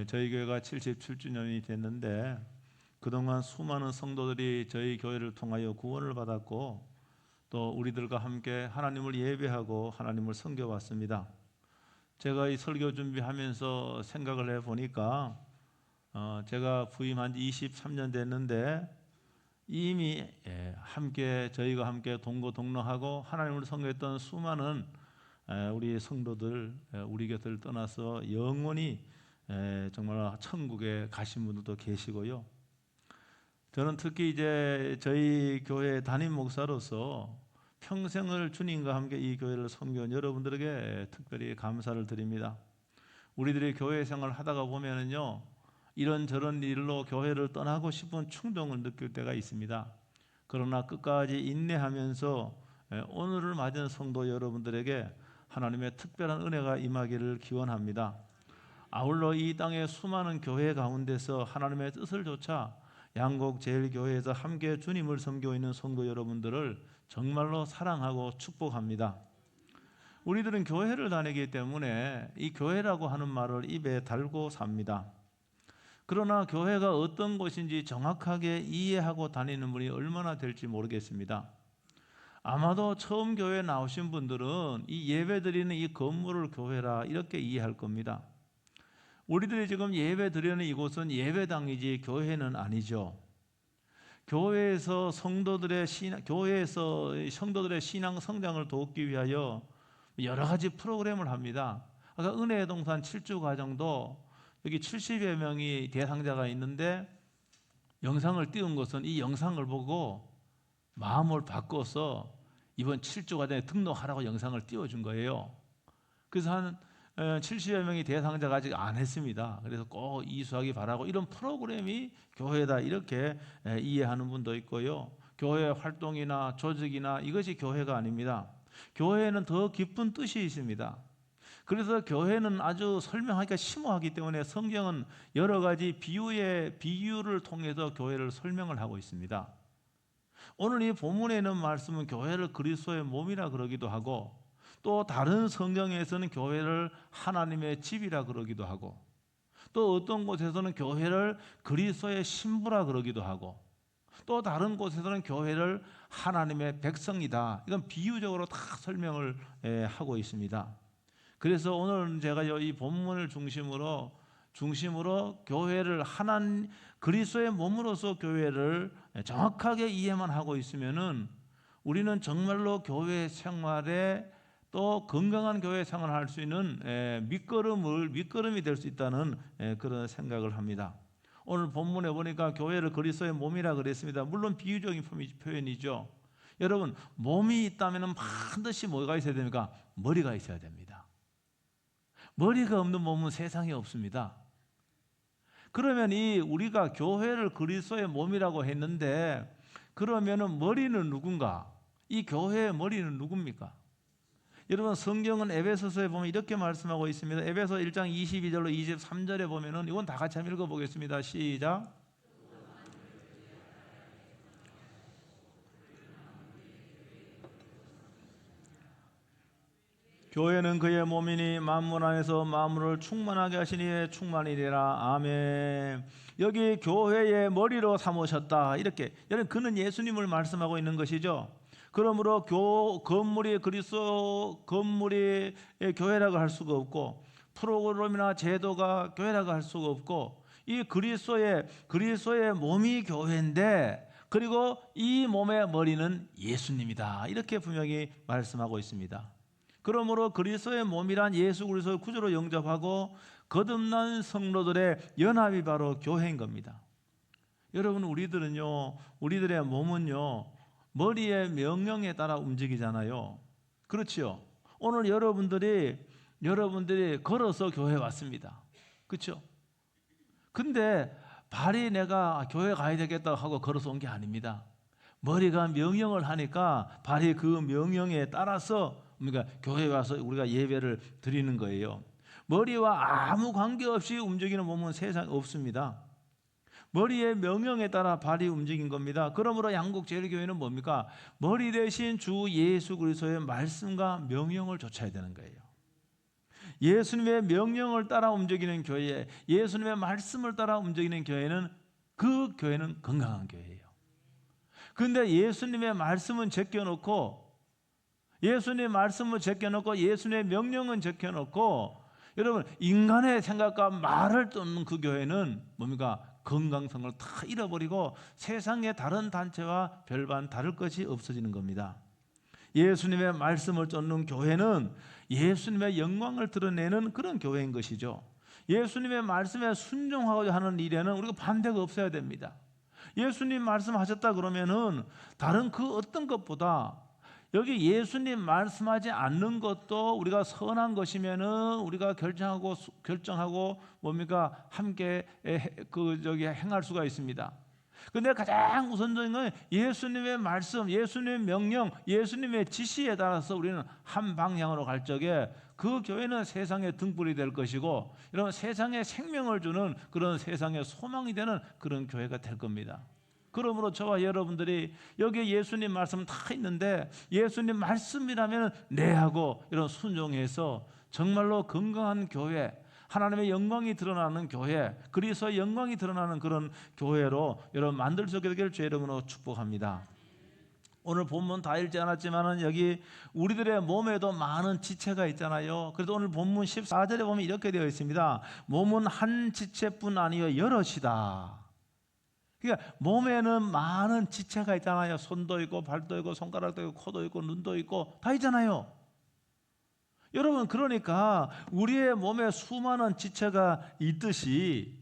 저희 교회가 77주년이 됐는데 그동안 수많은 성도들이 저희 교회를 통하여 구원을 받았고 또 우리들과 함께 하나님을 예배하고 하나님을 섬겨왔습니다. 제가 이 설교 준비하면서 생각을 해보니까 제가 부임한 지 23년 됐는데 이미 함께 저희가 함께 동거동락하고 하나님을 섬겼던 수많은 우리 성도들 우리 곁을 떠나서 영원히 정말 천국에 가신 분들도 계시고요. 저는 특히 이제 저희 교회 담임 목사로서 평생을 주님과 함께 이 교회를 섬겨온 여러분들에게 특별히 감사를 드립니다. 우리들이 교회 생활을 하다가 보면은요, 이런저런 일로 교회를 떠나고 싶은 충동을 느낄 때가 있습니다. 그러나 끝까지 인내하면서 오늘을 맞은 성도 여러분들에게 하나님의 특별한 은혜가 임하기를 기원합니다. 아울러 이 땅의 수많은 교회 가운데서 하나님의 뜻을 좇아 양곡제일교회에서 함께 주님을 섬기고 있는 성도 여러분들을 정말로 사랑하고 축복합니다. 우리들은 교회를 다니기 때문에 이 교회라고 하는 말을 입에 달고 삽니다. 그러나 교회가 어떤 곳인지 정확하게 이해하고 다니는 분이 얼마나 될지 모르겠습니다. 아마도 처음 교회에 나오신 분들은 이 예배드리는 이 건물을 교회라 이렇게 이해할 겁니다. 우리들이 지금 예배 드리는 이곳은 예배당이지 교회는 아니죠. 교회에서 성도들의 신앙 성장을 돕기 위하여 여러 가지 프로그램을 합니다. 아까 은혜의 동산 7주 과정도 여기 70여 명이 대상자가 있는데 영상을 띄운 것은 이 영상을 보고 마음을 바꿔서 이번 7주 과정에 등록하라고 영상을 띄워준 거예요. 그래서 한 70여 명이 대상자가 아직 안 했습니다. 그래서 꼭 이수하기 바라고 이런 프로그램이 교회다 이렇게 이해하는 분도 있고요. 교회 활동이나 조직이나 이것이 교회가 아닙니다. 교회에는 더 깊은 뜻이 있습니다. 그래서 교회는 아주 설명하기가 심오하기 때문에 성경은 여러 가지 비유를 통해서 교회를 설명을 하고 있습니다. 오늘 이 본문에 있는 말씀은 교회를 그리스도의 몸이라 그러기도 하고 또 다른 성경에서는 교회를 하나님의 집이라 그러기도 하고 또 어떤 곳에서는 교회를 그리스도의 신부라 그러기도 하고 또 다른 곳에서는 교회를 하나님의 백성이다. 이건 비유적으로 다 설명을 하고 있습니다. 그래서 오늘 제가 이 본문을 중심으로 교회를 그리스도의 몸으로서 교회를 정확하게 이해만 하고 있으면은 우리는 정말로 교회 생활에 또 건강한 교회 생활을 할 수 있는 밑거름이 될 수 있다는 그런 생각을 합니다. 오늘 본문에 보니까 교회를 그리스도의 몸이라 그랬습니다. 물론 비유적인 표현이죠. 여러분, 몸이 있다면 반드시 뭐가 있어야 됩니까? 머리가 있어야 됩니다. 머리가 없는 몸은 세상에 없습니다. 그러면 우리가 교회를 그리스도의 몸이라고 했는데 그러면은 머리는 누군가? 이 교회의 머리는 누굽니까? 여러분, 성경은 에베소서에 보면 이렇게 말씀하고 있습니다. 에베소 1장 22절로 23절에 보면은 이건 다 같이 한번 읽어보겠습니다. 시작. 교회는 그의 몸이니 만물 안에서 만물을 충만하게 하시니 충만이리라. 아멘. 여기 교회의 머리로 삼으셨다. 이렇게 여러분, 그는 예수님을 말씀하고 있는 것이죠. 그러므로 건물이 교회라고 할 수가 없고 프로그램이나 제도가 교회라고 할 수가 없고 이 그리스도의 몸이 교회인데 그리고 이 몸의 머리는 예수님이다. 이렇게 분명히 말씀하고 있습니다. 그러므로 그리스도의 몸이란 예수 그리스도를 구주로 영접하고 거듭난 성도들의 연합이 바로 교회인 겁니다. 여러분, 우리들의 몸은요 머리의 명령에 따라 움직이잖아요. 그렇죠? 오늘 여러분들이 걸어서 교회 왔습니다. 그렇죠? 근데 발이 내가 교회 가야 되겠다 하고 걸어서 온 게 아닙니다. 머리가 명령을 하니까 발이 그 명령에 따라서 그러니까 교회에 와서 우리가 예배를 드리는 거예요. 머리와 아무 관계없이 움직이는 몸은 세상에 없습니다. 머리의 명령에 따라 발이 움직인 겁니다. 그러므로 양곡제일교회는 뭡니까? 머리 대신 주 예수 그리스도의 말씀과 명령을 좇아야 되는 거예요. 예수님의 명령을 따라 움직이는 교회, 예수님의 말씀을 따라 움직이는 교회는 그 교회는 건강한 교회예요. 그런데 예수님의 말씀은 제껴놓고 예수님의 말씀을 제껴놓고 예수님의 명령은 제껴놓고 여러분 인간의 생각과 말을 듣는 그 교회는 뭡니까? 건강성을 다 잃어버리고 세상의 다른 단체와 별반 다를 것이 없어지는 겁니다. 예수님의 말씀을 쫓는 교회는 예수님의 영광을 드러내는 그런 교회인 것이죠. 예수님의 말씀에 순종하고자 하는 일에는 우리가 반대가 없어야 됩니다. 예수님 말씀하셨다 그러면은 다른 그 어떤 것보다 여기 예수님 말씀하지 않는 것도 우리가 선한 것이면은 우리가 결정하고 뭡니까? 함께 행할 수가 있습니다. 근데 가장 우선적인 건 예수님의 말씀, 예수님의 명령, 예수님의 지시에 따라서 우리는 한 방향으로 갈 적에 그 교회는 세상의 등불이 될 것이고 이런 세상에 생명을 주는 그런 세상의 소망이 되는 그런 교회가 될 겁니다. 그러므로 저와 여러분들이 여기에 예수님 말씀 다 있는데 예수님 말씀이라면 네 하고 이런 순종해서 정말로 건강한 교회, 하나님의 영광이 드러나는 교회, 그리스도의 영광이 드러나는 그런 교회로 여러분 만들 수 있게 되기를 주의 이름으로 축복합니다. 오늘 본문 다 읽지 않았지만은 여기 우리들의 몸에도 많은 지체가 있잖아요. 그래서 오늘 본문 14절에 보면 이렇게 되어 있습니다. 몸은 한 지체뿐 아니요 여럿이다. 그러니까 몸에는 많은 지체가 있잖아요. 손도 있고 발도 있고 손가락도 있고 코도 있고 눈도 있고 다 있잖아요. 여러분 그러니까 우리의 몸에 수많은 지체가 있듯이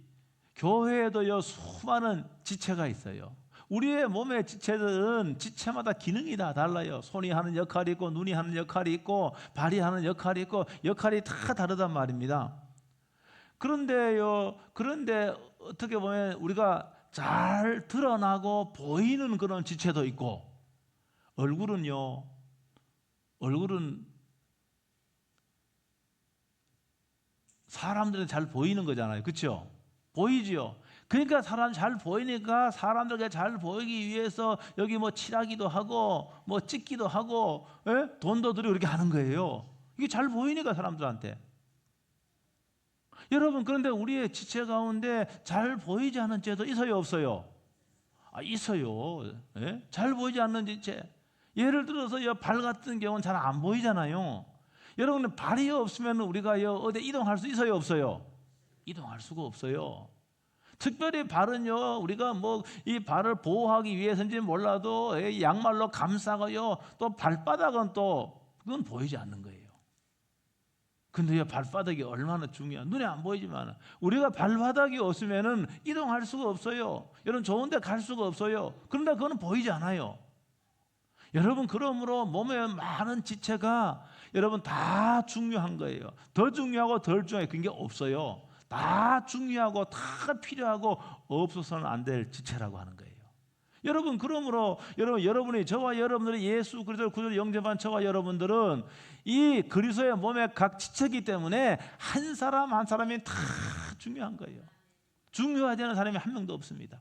교회에도요 수많은 지체가 있어요. 우리의 몸의 지체들은 지체마다 기능이 다 달라요. 손이 하는 역할이 있고 눈이 하는 역할이 있고 발이 하는 역할이 있고 역할이 다 다르단 말입니다. 그런데 어떻게 보면 우리가 잘 드러나고 보이는 그런 지체도 있고 얼굴은 사람들은 잘 보이는 거잖아요. 그렇죠? 보이지요. 그러니까 사람 잘 보이니까 사람들에게 잘 보이기 위해서 여기 뭐 칠하기도 하고 뭐 찍기도 하고 돈도 들이고 이렇게 하는 거예요. 이게 잘 보이니까 사람들한테. 여러분 그런데 우리의 지체 가운데 잘 보이지 않는 지체도 있어요 없어요? 있어요. 잘 보이지 않는 지체. 예를 들어서 발 같은 경우는 잘 안 보이잖아요. 여러분 발이 없으면 우리가 어디 이동할 수 있어요 없어요? 이동할 수가 없어요. 특별히 발은요 우리가 뭐 이 발을 보호하기 위해서인지 몰라도 양말로 감싸고요 또 발바닥은 또 그건 보이지 않는 거예요. 근데 발바닥이 얼마나 중요한, 눈에 안 보이지만 우리가 발바닥이 없으면은 이동할 수가 없어요. 여러분 좋은 데 갈 수가 없어요. 그런데 그거는 보이지 않아요. 여러분 그러므로 몸에 많은 지체가 여러분 다 중요한 거예요. 더 중요하고 덜 중요한 그게 없어요. 다 중요하고 다 필요하고 없어서는 안 될 지체라고 하는 거예요. 여러분 그러므로 여러분이 저와 여러분들이 예수 그리스도를 구주로 영접한 저와 여러분들은 이 그리스도의 몸의 각 지체이기 때문에 한 사람 한 사람이 다 중요한 거예요. 중요하지 않은 사람이 한 명도 없습니다.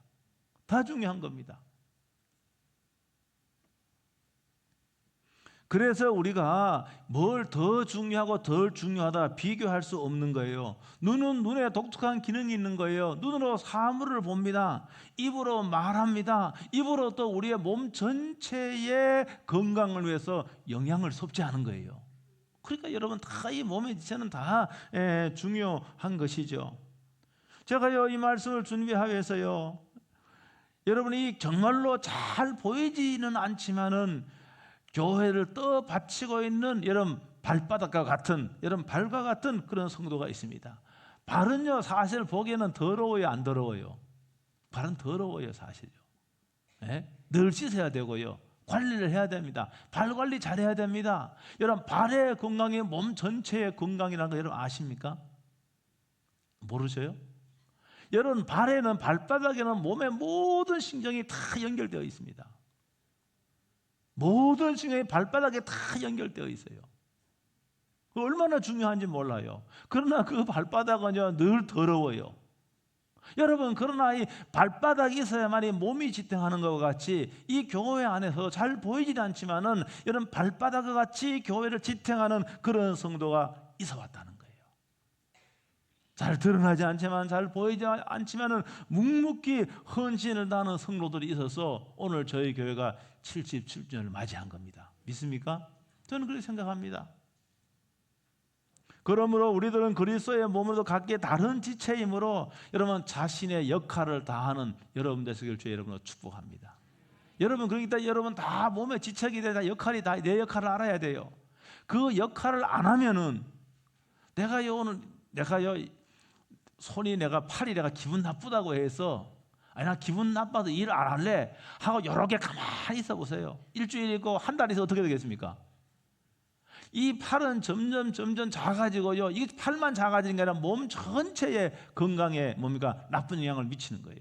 다 중요한 겁니다. 그래서 우리가 뭘 더 중요하고 덜 중요하다 비교할 수 없는 거예요. 눈은 눈에 독특한 기능이 있는 거예요. 눈으로 사물을 봅니다. 입으로 말합니다. 입으로 또 우리의 몸 전체의 건강을 위해서 영양을 섭취하는 거예요. 그러니까 여러분 다 이 몸의 지체는 다 중요한 것이죠. 제가요 이 말씀을 준비하면서요 여러분이 정말로 잘 보이지는 않지만은 교회를 떠받치고 있는 여러분 발바닥과 같은 여러분 발과 같은 그런 성도가 있습니다. 발은요 사실 보기에는 더러워요 안 더러워요? 발은 더러워요 사실요. 늘 씻어야 되고요. 관리를 해야 됩니다. 발 관리 잘해야 됩니다. 여러분 발의 건강이 몸 전체의 건강이라는 거 여러분 아십니까? 모르세요? 여러분 발에는 발바닥에는 몸의 모든 신경이 다 연결되어 있습니다. 모든 신경이 발바닥에 다 연결되어 있어요. 얼마나 중요한지 몰라요. 그러나 그 발바닥은요 늘 더러워요. 여러분 그러나 이 발바닥이 있어야만이 몸이 지탱하는 것과 같이 이 교회 안에서 잘 보이지 않지만은 여러분 발바닥과 같이 교회를 지탱하는 그런 성도가 있어 왔다는 거예요. 잘 드러나지 않지만, 잘 보이지 않지만은 묵묵히 헌신을 다하는 성도들이 있어서 오늘 저희 교회가 77주년을 맞이한 겁니다. 믿습니까? 저는 그렇게 생각합니다. 그러므로 우리들은 그리스도의 몸으로 각기 다른 지체이므로 여러분 자신의 역할을 다하는 여러분 되시길 주의 이름으로 축복합니다. 여러분, 그러니까 여러분 다 몸의 지체이기 때문에 역할이 다 내 역할을 알아야 돼요. 그 역할을 안 하면은 내가요 손이 내가 팔이 내가 기분 나쁘다고 해서 아니 나 기분 나빠도 일 안 할래 하고 여러 개 가만히 있어 보세요. 일주일 있고 한 달 있어 어떻게 되겠습니까? 이 팔은 점점 작아지고요. 이게 팔만 작아지는 게 아니라 몸 전체의 건강에 뭡니까? 나쁜 영향을 미치는 거예요.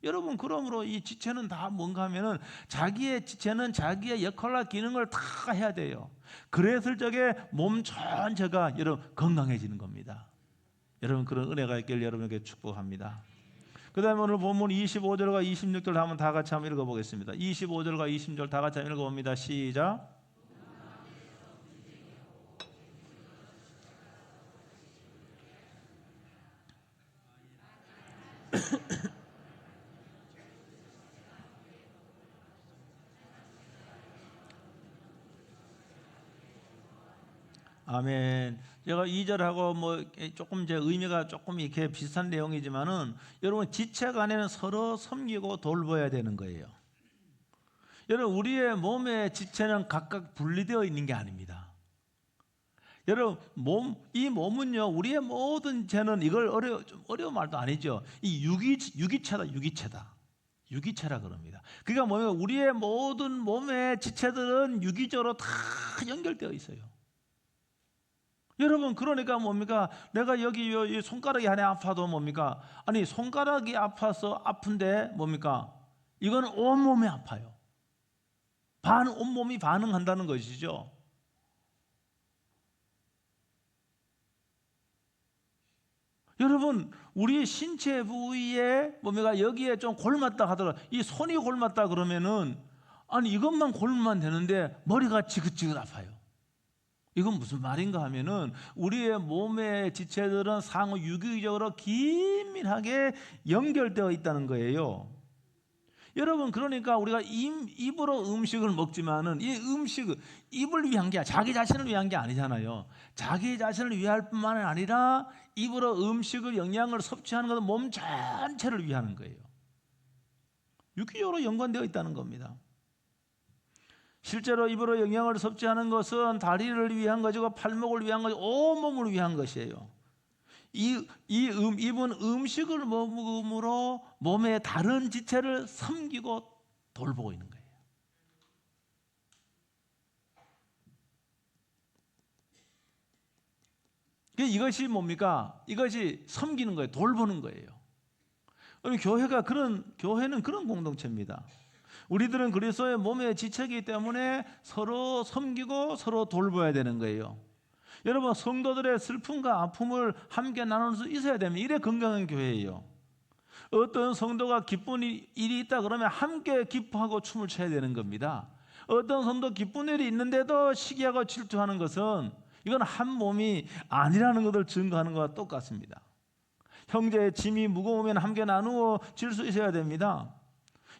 여러분, 그러므로 이 지체는 다 뭔가 하면은 자기의 지체는 자기의 역할과 기능을 다 해야 돼요. 그랬을 적에 몸 전체가 여러분 건강해지는 겁니다. 여러분, 그런 은혜가 있길 여러분에게 축복합니다. 그 다음에 오늘 본문 25절과 26절 한번 다 같이 한번 읽어보겠습니다. 25절과 26절 다 같이 한번 읽어봅니다. 시작. 아멘. 제가 2절하고 뭐 조금 제 의미가 조금 이렇게 비슷한 내용이지만은 여러분 지체 간에는 서로 섬기고 돌봐야 되는 거예요. 여러분, 우리의 몸의 지체는 각각 분리되어 있는 게 아닙니다. 여러분, 이 몸은요, 우리의 모든 죄는 이걸 어려운 말도 아니죠. 이 유기체라 그럽니다. 그러니까 뭐냐면 우리의 모든 몸의 지체들은 유기적으로 다 연결되어 있어요. 여러분, 그러니까 뭡니까? 내가 여기 이 손가락이 하나 아파도 뭡니까? 아니, 손가락이 아파서 아픈데 뭡니까? 이거는 온몸이 아파요. 온몸이 반응한다는 것이죠. 여러분, 우리 신체 부위에 뭡니까? 여기에 좀 골맞다 하더라도 이 손이 골맞다 그러면은 아니 이것만 골면 되는데 머리가 지긋지긋 아파요. 이건 무슨 말인가 하면은 우리의 몸의 지체들은 상호 유기적으로 긴밀하게 연결되어 있다는 거예요. 여러분, 그러니까 우리가 입으로 음식을 먹지만은 이 음식은 입을 위한 게 자기 자신을 위한 게 아니잖아요. 자기 자신을 위할 뿐만 아니라 입으로 음식을 영양을 섭취하는 것은 몸 전체를 위하는 거예요. 유기적으로 연관되어 있다는 겁니다. 실제로 입으로 영양을 섭취하는 것은 다리를 위한 것이고 팔목을 위한 것이고 온몸을 위한 것이에요. 입은 음식을 먹음으로 몸의 다른 지체를 섬기고 돌보고 있는 거예요. 이것이 뭡니까? 이것이 섬기는 거예요. 돌보는 거예요. 교회는 그런 공동체입니다. 우리들은 그리스도의 몸의 지체이기 때문에 서로 섬기고 서로 돌봐야 되는 거예요. 여러분, 성도들의 슬픔과 아픔을 함께 나눌 수 있어야 되면 이래 건강한 교회예요. 어떤 성도가 기쁜 일이 있다 그러면 함께 기뻐하고 춤을 춰야 되는 겁니다. 어떤 성도 기쁜 일이 있는데도 시기하고 질투하는 것은 이건 한 몸이 아니라는 것을 증거하는 것과 똑같습니다. 형제의 짐이 무거우면 함께 나누어 질 수 있어야 됩니다.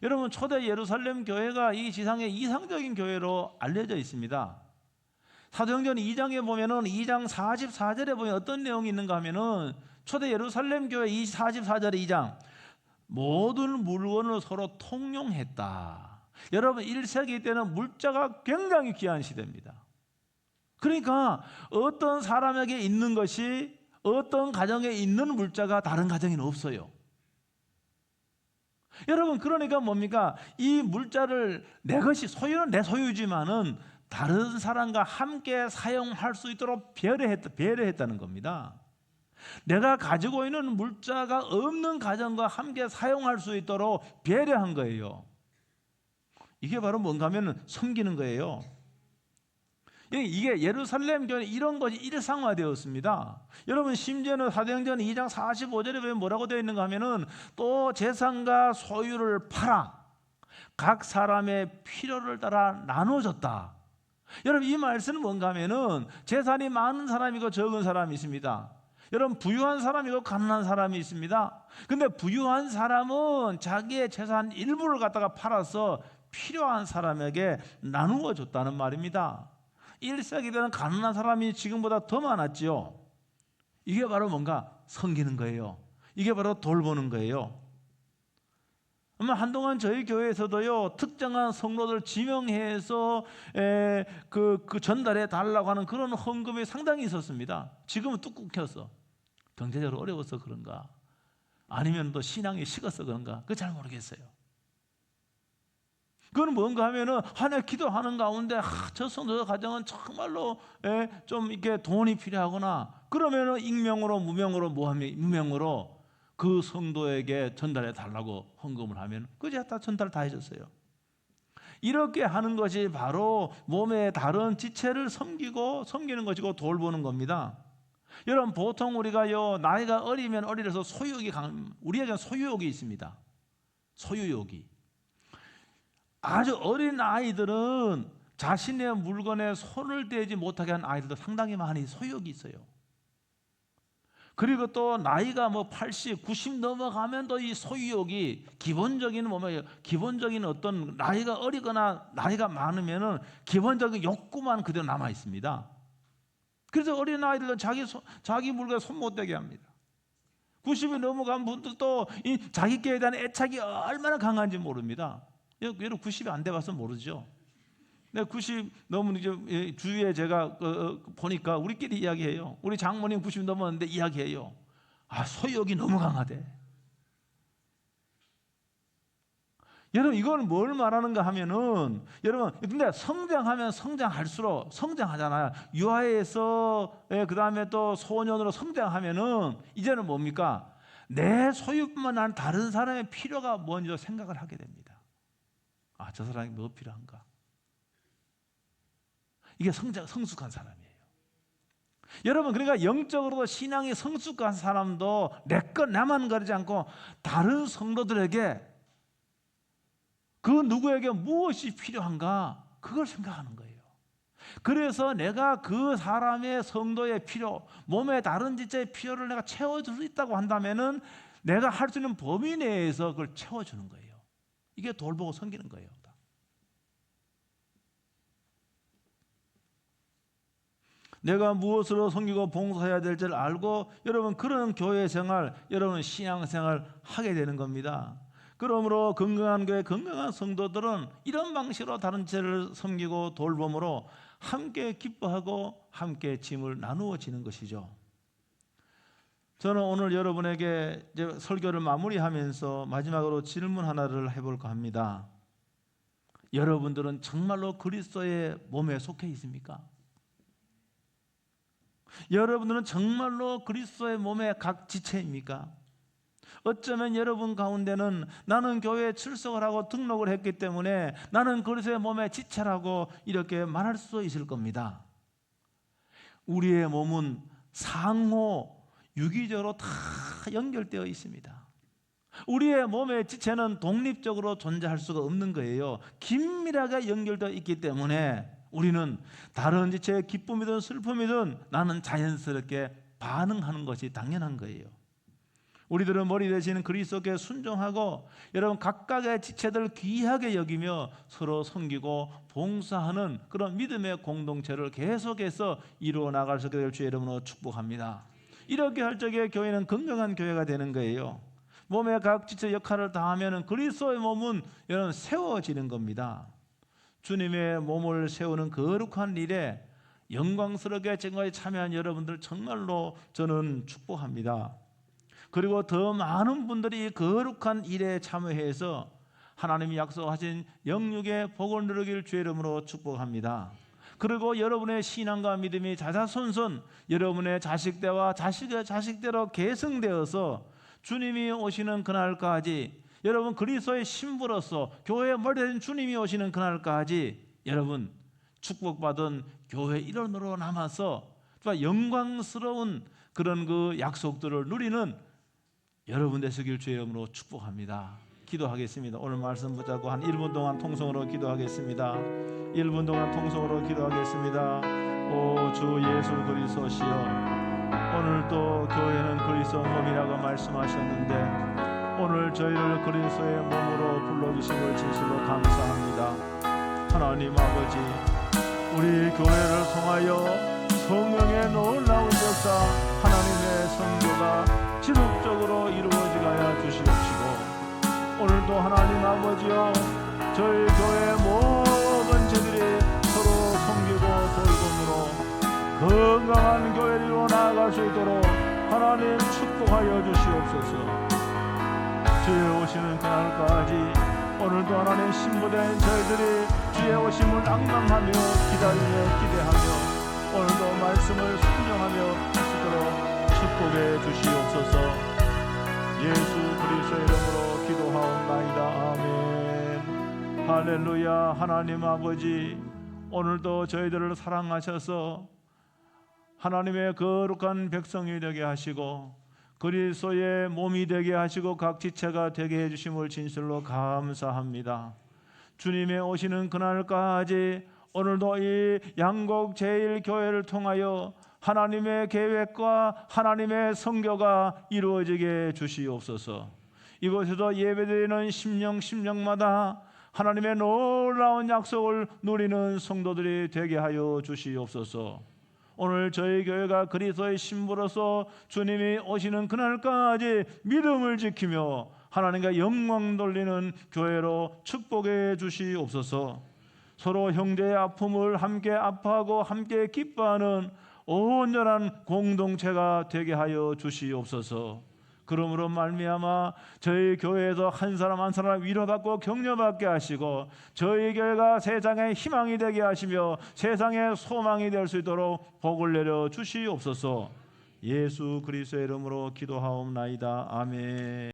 여러분, 초대 예루살렘 교회가 이 지상의 이상적인 교회로 알려져 있습니다. 사도행전 2장에 보면은 2장 44절에 보면 어떤 내용이 있는가 하면은 초대 예루살렘 교회 44절의 2장 모든 물건을 서로 통용했다. 여러분, 1세기 때는 물자가 굉장히 귀한 시대입니다. 그러니까 어떤 사람에게 있는 것이 어떤 가정에 있는 물자가 다른 가정에는 없어요. 여러분, 그러니까 뭡니까? 이 물자를 내 것이 소유는 내 소유지만은 다른 사람과 함께 사용할 수 있도록 배려했다는 겁니다. 내가 가지고 있는 물자가 없는 가정과 함께 사용할 수 있도록 배려한 거예요. 이게 바로 뭔가 하면 섬기는 거예요. 이게 예루살렘 교회는 이런 것이 일상화되었습니다. 여러분, 심지어는 사도행전 2장 45절에 보면 뭐라고 되어 있는가 하면은 또 재산과 소유를 팔아 각 사람의 필요를 따라 나눠줬다. 여러분, 이 말씀은 뭔가 하면은 재산이 많은 사람이고 적은 사람이 있습니다. 여러분, 부유한 사람이고 가난한 사람이 있습니다. 근데 부유한 사람은 자기의 재산 일부를 갖다가 팔아서 필요한 사람에게 나누어 줬다는 말입니다. 1세기 때는 가난한 사람이 지금보다 더 많았지요. 이게 바로 뭔가 섬기는 거예요. 이게 바로 돌보는 거예요. 아마 한동안 저희 교회에서도요, 특정한 성도들 지명해서 그 전달해 달라고 하는 그런 헌금이 상당히 있었습니다. 지금은 뚝 끊겼어. 경제적으로 어려워서 그런가, 아니면 또 신앙이 식어서 그런가, 그거 잘 모르겠어요. 그건 뭔가 하면은 한 해 기도하는 가운데 저 성도 가정은 정말로 좀 이렇게 돈이 필요하구나, 그러면은 익명으로 무명으로 그 성도에게 전달해 달라고 헌금을 하면 그저 다 전달 다 해줬어요. 이렇게 하는 것이 바로 몸의 다른 지체를 섬기는 것이고 돌보는 겁니다. 여러분, 보통 우리가요, 나이가 어리면 어리면서 우리에게 소유욕이 있습니다. 소유욕이. 아주 어린 아이들은 자신의 물건에 손을 대지 못하게 하는 아이들도 상당히 많이 소유욕이 있어요. 그리고 또 나이가 80, 90 넘어가면 또 이 소유욕이 기본적인 어떤 나이가 어리거나 나이가 많으면은 기본적인 욕구만 그대로 남아 있습니다. 그래서 어린 아이들은 자기 물건에 손 못 대게 합니다. 90이 넘어간 분들도 이 자기께 대한 애착이 얼마나 강한지 모릅니다. 여러분 90이 안 돼봐서 모르죠. 근데 90 넘은 이제 주위에 제가 보니까 우리끼리 이야기해요. 우리 장모님 90 넘었는데 이야기해요. 소유욕이 너무 강하대. 여러분, 이건 뭘 말하는가 하면은, 여러분, 근데 성장하면 성장할수록 성장하잖아요. 유아에서 그 다음에 또 소년으로 성장하면은 이제는 뭡니까? 내 소유뿐만 아니라 다른 사람의 필요가 뭔지 생각을 하게 됩니다. 저 사람이 뭐 필요한가? 이게 성숙한 사람이에요. 여러분, 그러니까 영적으로도 신앙이 성숙한 사람도 내 것 나만 가리지 않고 다른 성도들에게 그 누구에게 무엇이 필요한가, 그걸 생각하는 거예요. 그래서 내가 그 사람의 성도의 필요, 몸의 다른 지체의 필요를 내가 채워줄 수 있다고 한다면은 내가 할 수 있는 범위 내에서 그걸 채워주는 거예요. 이게 돌보고 섬기는 거예요. 내가 무엇으로 섬기고 봉사해야 될지를 알고 여러분 그런 교회 생활, 여러분 신앙 생활 하게 되는 겁니다. 그러므로 건강한 교회, 건강한 성도들은 이런 방식으로 다른 죄를 섬기고 돌봄으로 함께 기뻐하고 함께 짐을 나누어지는 것이죠. 저는 오늘 여러분에게 이제 설교를 마무리하면서 마지막으로 질문 하나를 해볼까 합니다. 여러분들은 정말로 그리스도의 몸에 속해 있습니까? 여러분들은 정말로 그리스도의 몸의 각 지체입니까? 어쩌면 여러분 가운데는 나는 교회에 출석을 하고 등록을 했기 때문에 나는 그리스도의 몸의 지체라고 이렇게 말할 수 있을 겁니다. 우리의 몸은 상호 유기적으로 다 연결되어 있습니다. 우리의 몸의 지체는 독립적으로 존재할 수가 없는 거예요. 긴밀하게 연결되어 있기 때문에 우리는 다른 지체의 기쁨이든 슬픔이든 나는 자연스럽게 반응하는 것이 당연한 거예요. 우리들은 머리 되시는 그리스도께 순종하고 여러분 각각의 지체들 귀하게 여기며 서로 섬기고 봉사하는 그런 믿음의 공동체를 계속해서 이루어 나갈 수 있게 될 주 여러분으로 축복합니다. 이렇게 할 적에 교회는 건강한 교회가 되는 거예요. 몸의 각 지체 역할을 다하면 그리스도의 몸은 여러분 세워지는 겁니다. 주님의 몸을 세우는 거룩한 일에 영광스럽게 증거에 참여한 여러분들 정말로 저는 축복합니다. 그리고 더 많은 분들이 거룩한 일에 참여해서 하나님이 약속하신 영육의 복을 누리길 주의 이름으로 축복합니다. 그리고 여러분의 신앙과 믿음이 자자손손 여러분의 자식대와 자식의 자식대로 계승되어서 주님이 오시는 그날까지 여러분 그리스도의 신부로서 교회의 머리 된 주님이 오시는 그날까지 여러분 축복받은 교회 일원으로 남아서 영광스러운 그런 그 약속들을 누리는 여러분 되시길 주의 이름으로 축복합니다. 기도하겠습니다. 오늘 말씀 붙잡고 한 1분 동안 통성으로 기도하겠습니다. 1분 동안 통성으로 기도하겠습니다. 오 주 예수 그리스도시여, 오늘도 교회는 그리스도 몸이라고 말씀하셨는데 오늘 저희를 그리스도의 몸으로 불러주심을 진실로 감사합니다. 하나님 아버지, 우리 교회를 통하여 성령의 놀라운 역사, 하나님의 성교가 지속적으로 이루어지게 주시옵시고, 오늘도 하나님 아버지여, 저희 교회 모든 저들이 서로 섬기고 돌봄으로 건강한 교회를 이루어 나아갈 수 있도록 하나님 축복하여 주시옵소서. 주의 오시는 그날까지 오늘도 하나님 신부된 저희들이 주의 오심을 낭망하며 기대하며 오늘도 말씀을 순종하며 하시도록 축복해 주시옵소서. 예수 그리스도의 이름으로 기도하옵나이다. 아멘. 할렐루야. 하나님 아버지, 오늘도 저희들을 사랑하셔서 하나님의 거룩한 백성이 되게 하시고 그리스도의 몸이 되게 하시고 각 지체가 되게 해주심을 진실로 감사합니다. 주님의 오시는 그날까지 오늘도 이 양곡 제1교회를 통하여 하나님의 계획과 하나님의 성교가 이루어지게 주시옵소서. 이곳에서 예배드리는 심령마다 하나님의 놀라운 약속을 누리는 성도들이 되게 하여 주시옵소서. 오늘 저희 교회가 그리스도의 신부로서 주님이 오시는 그날까지 믿음을 지키며 하나님과 영광 돌리는 교회로 축복해 주시옵소서. 서로 형제의 아픔을 함께 아파하고 함께 기뻐하는 온전한 공동체가 되게 하여 주시옵소서. 그러므로 말미암아 저희 교회에서 한 사람 한 사람 위로받고 격려받게 하시고 저희 교회가 세상의 희망이 되게 하시며 세상의 소망이 될 수 있도록 복을 내려 주시옵소서. 예수 그리스도의 이름으로 기도하옵나이다. 아멘.